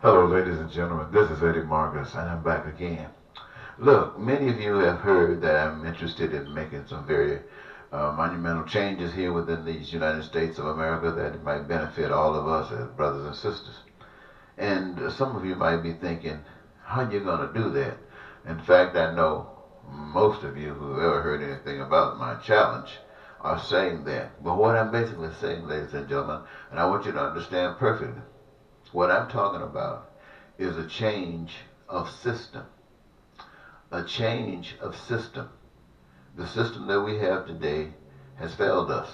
Hello, ladies and gentlemen. This is Eddie Marcus, and I'm back again. Look, many of you have heard that I'm interested in making some very monumental changes here within these United States of America that might benefit all of us as brothers and sisters. And some of you might be thinking, how are you going to do that? In fact, I know most of you who have ever heard anything about my challenge are saying that. But what I'm basically saying, ladies and gentlemen, and I want you to understand perfectly, what I'm talking about is a change of system. A change of system. The system that we have today has failed us.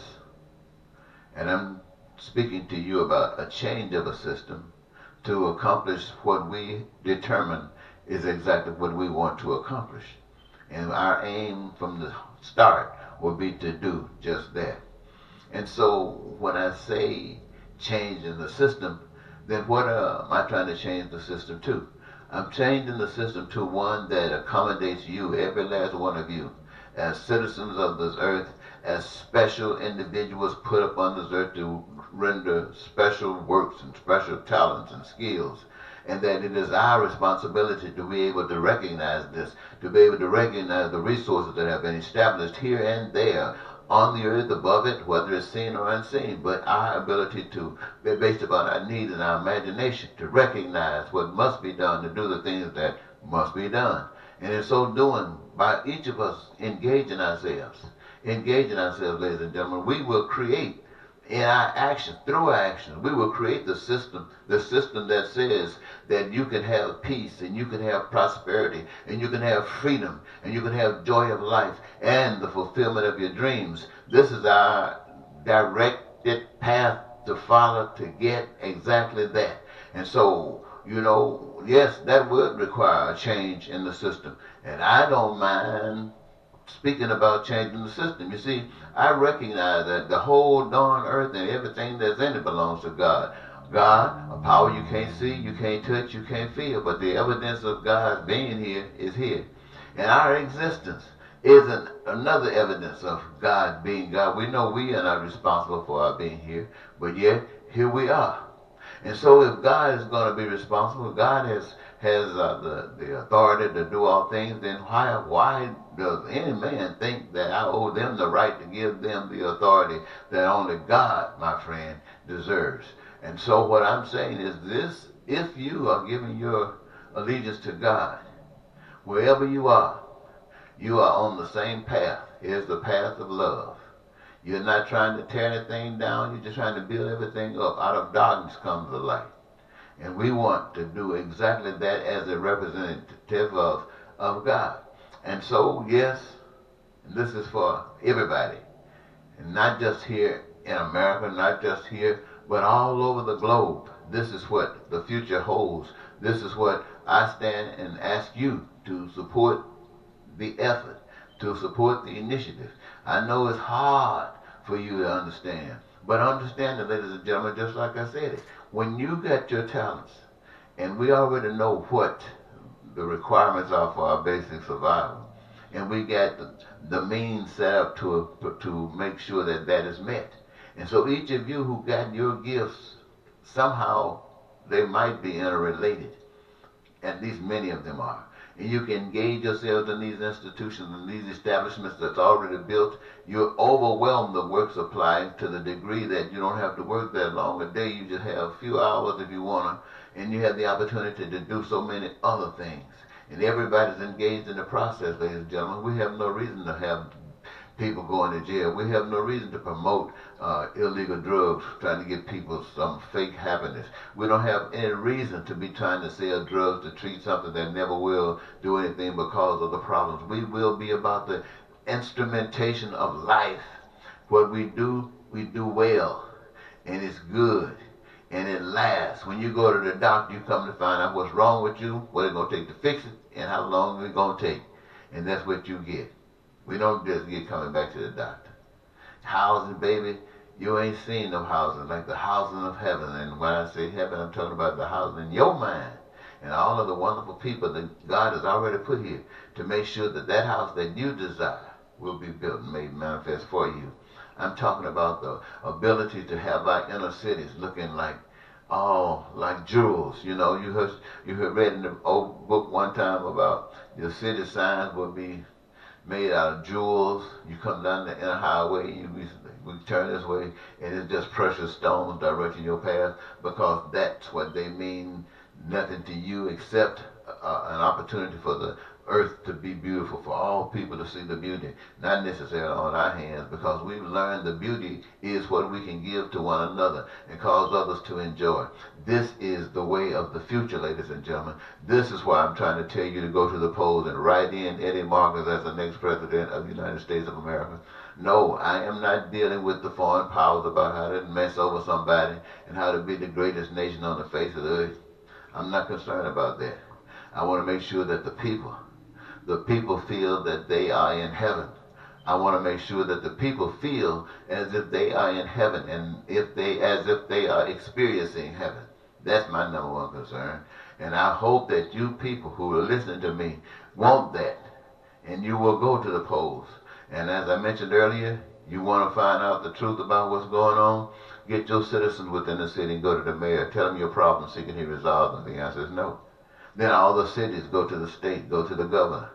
And I'm speaking to you about a change of a system to accomplish what we determine is exactly what we want to accomplish. And our aim from the start will be to do just that. And so when I say change in the system, then what am I trying to change the system to? I'm changing the system to one that accommodates you, every last one of you, as citizens of this earth, as special individuals put upon this earth to render special works and special talents and skills. And that it is our responsibility to be able to recognize this, to be able to recognize the resources that have been established here and there on the earth, above it, whether it's seen or unseen, but our ability to be based upon our needs and our imagination to recognize what must be done to do the things that must be done. And in so doing, by each of us engaging ourselves, ladies and gentlemen, we will create in our action, through our action, we will create the system that says that you can have peace and you can have prosperity and you can have freedom and you can have joy of life and the fulfillment of your dreams. This is our directed path to follow to get exactly that. And so, yes, that would require a change in the system. And I don't mind speaking about changing the system. You see, I recognize that the whole darn earth and everything that's in it belongs to God. God, a power you can't see, you can't touch, you can't feel, but the evidence of God's being here is here. And our existence is another evidence of God being God. We know we are not responsible for our being here, but yet here we are. And so if God is going to be responsible, God has the authority to do all things, then why does any man think that I owe them the right to give them the authority that only God, my friend, deserves? And so what I'm saying is this: if you are giving your allegiance to God, wherever you are on the same path. Here's the path of love. You're not trying to tear anything down, you're just trying to build everything up. Out of darkness comes the light. And we want to do exactly that as a representative of God. And so, yes, this is for everybody. And not just here in America, not just here, but all over the globe. This is what the future holds. This is what I stand and ask you to support the effort, to support the initiative. I know it's hard for you to understand. But understand it, ladies and gentlemen, just like I said it. When you got your talents, and we already know what the requirements are for our basic survival, and we got the means set up to make sure that that is met. And so each of you who got your gifts, somehow they might be interrelated. At least many of them are. And you can engage yourselves in these institutions and these establishments that's already built. You're overwhelmed the work supply to the degree that you don't have to work that long a day. You just have a few hours if you want to, and you have the opportunity to do so many other things. And everybody's engaged in the process, ladies and gentlemen. We have no reason to have people going to jail. We have no reason to promote illegal drugs, trying to give people some fake happiness. We don't have any reason to be trying to sell drugs to treat something that never will do anything because of the problems. We will be about the instrumentation of life. What we do well, and it's good, and it lasts. When you go to the doctor, you come to find out what's wrong with you, what it's going to take to fix it, and how long it's going to take. And that's what you get. We don't just get coming back to the doctor. Housing, baby, you ain't seen no housing like the housing of heaven. And when I say heaven, I'm talking about the housing in your mind and all of the wonderful people that God has already put here to make sure that that house that you desire will be built and made manifest for you. I'm talking about the ability to have our inner cities looking like all like jewels. You heard read in the old book one time about the city signs will be made out of jewels. You come down the inner highway, we turn this way, and it's just precious stones directing your path, because that's what they mean. Nothing to you except an opportunity for the earth to be beautiful, for all people to see the beauty, not necessarily on our hands, because we've learned the beauty is what we can give to one another and cause others to enjoy. This is the way of the future, ladies and gentlemen. This is why I'm trying to tell you to go to the polls and write in Eddie Marcus as the next president of the United States of America. No, I am not dealing with the foreign powers about how to mess over somebody and how to be the greatest nation on the face of the earth. I'm not concerned about that. I want to make sure that the people feel that they are in heaven. I want to make sure that the people feel as if they are in heaven, and as if they are experiencing heaven. That's my number one concern. And I hope that you people who are listening to me want that, and you will go to the polls. And as I mentioned earlier, you want to find out the truth about what's going on? Get your citizens within the city and go to the mayor. Tell them your problems, see can he resolve them. The answer is no. Then all the cities go to the state, go to the governor.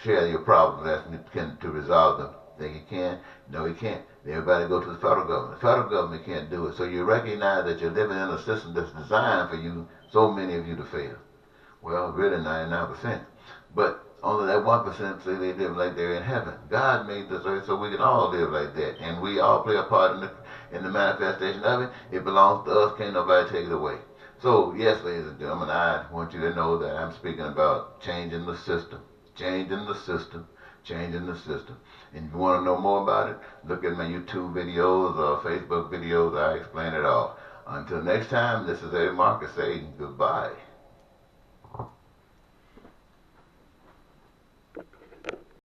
Share your problems, ask him to resolve them. Think he can? No, he can't. Everybody go to the federal government. The federal government can't do it. So you recognize that you're living in a system that's designed for you, so many of you to fail. Well, really 99%. But only that 1% say they live like they're in heaven. God made this earth so we can all live like that. And we all play a part in the manifestation of it. It belongs to us. Can't nobody take it away. So, yes, ladies and gentlemen, I want you to know that I'm speaking about changing the system. Changing the system. Changing the system. And if you want to know more about it, look at my YouTube videos or Facebook videos. I explain it all. Until next time, this is Eddie Marcus saying goodbye.